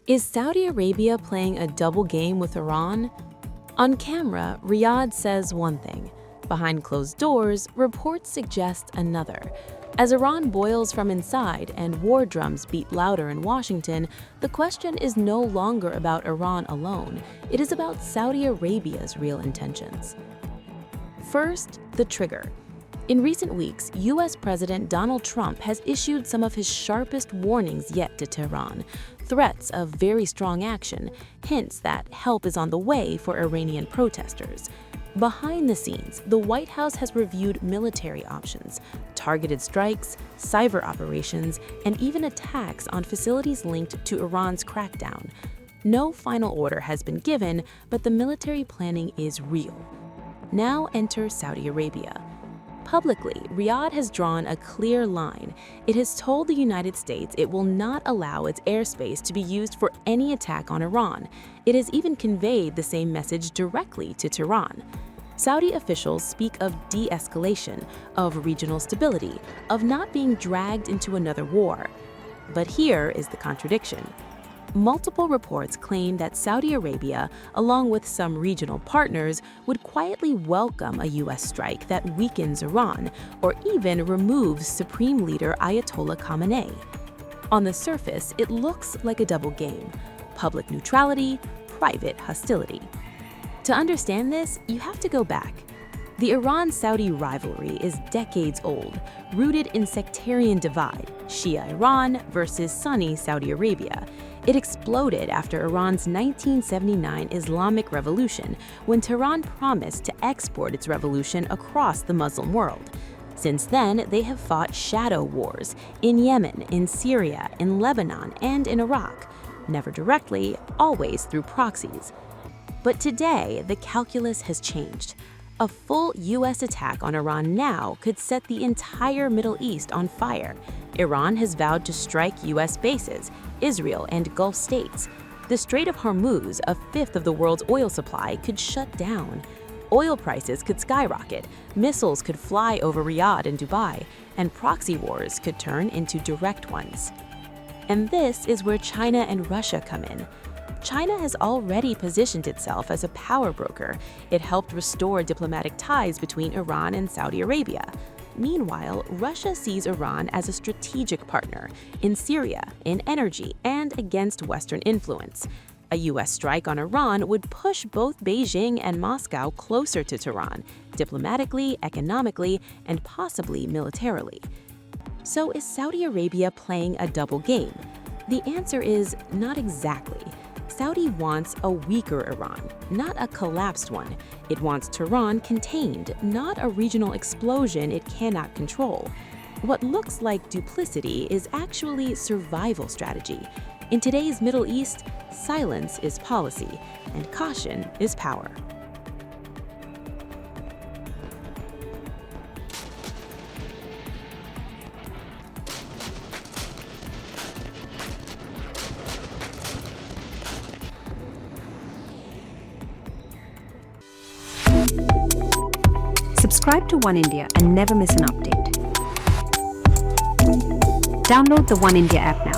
Is Saudi Arabia playing a double game with Iran? On camera, Riyadh says one thing. Behind closed doors, reports suggest another. As Iran boils from inside and war drums beat louder in Washington, the question is no longer about Iran alone. It is about Saudi Arabia's real intentions. First, the trigger. In recent weeks, U.S. President Donald Trump has issued some of his sharpest warnings yet to Tehran. Threats of very strong action, hints that help is on the way for Iranian protesters. Behind the scenes, the White House has reviewed military options, targeted strikes, cyber operations, and even attacks on facilities linked to Iran's crackdown. No final order has been given, but the military planning is real. Now enter Saudi Arabia. Publicly, Riyadh has drawn a clear line. It has told the United States it will not allow its airspace to be used for any attack on Iran. It has even conveyed the same message directly to Tehran. Saudi officials speak of de-escalation, of regional stability, of not being dragged into another war. But here is the contradiction. Multiple reports claim that Saudi Arabia, along with some regional partners, would quietly welcome a U.S. strike that weakens Iran or even removes Supreme Leader Ayatollah Khamenei. On the surface, it looks like a double game: public neutrality, private hostility. To understand this, you have to go back. The Iran-Saudi rivalry is decades old, rooted in sectarian divide, Shia Iran versus Sunni Saudi Arabia. It exploded after Iran's 1979 Islamic Revolution, when Tehran promised to export its revolution across the Muslim world. Since then, they have fought shadow wars in Yemen, in Syria, in Lebanon, and in Iraq. Never directly, always through proxies. But today, the calculus has changed. A full U.S. attack on Iran now could set the entire Middle East on fire. Iran has vowed to strike U.S. bases, Israel, and Gulf states. The Strait of Hormuz, a fifth of the world's oil supply, could shut down. Oil prices could skyrocket, missiles could fly over Riyadh and Dubai, and proxy wars could turn into direct ones. And this is where China and Russia come in. China has already positioned itself as a power broker. It helped restore diplomatic ties between Iran and Saudi Arabia. Meanwhile, Russia sees Iran as a strategic partner in Syria, in energy, and against Western influence. A U.S. strike on Iran would push both Beijing and Moscow closer to Tehran, diplomatically, economically, and possibly militarily. So is Saudi Arabia playing a double game? The answer is not exactly. Saudi wants a weaker Iran, not a collapsed one. It wants Tehran contained, not a regional explosion it cannot control. What looks like duplicity is actually survival strategy. In today's Middle East, silence is policy, and caution is power. Subscribe to One India and never miss an update. Download the One India app now.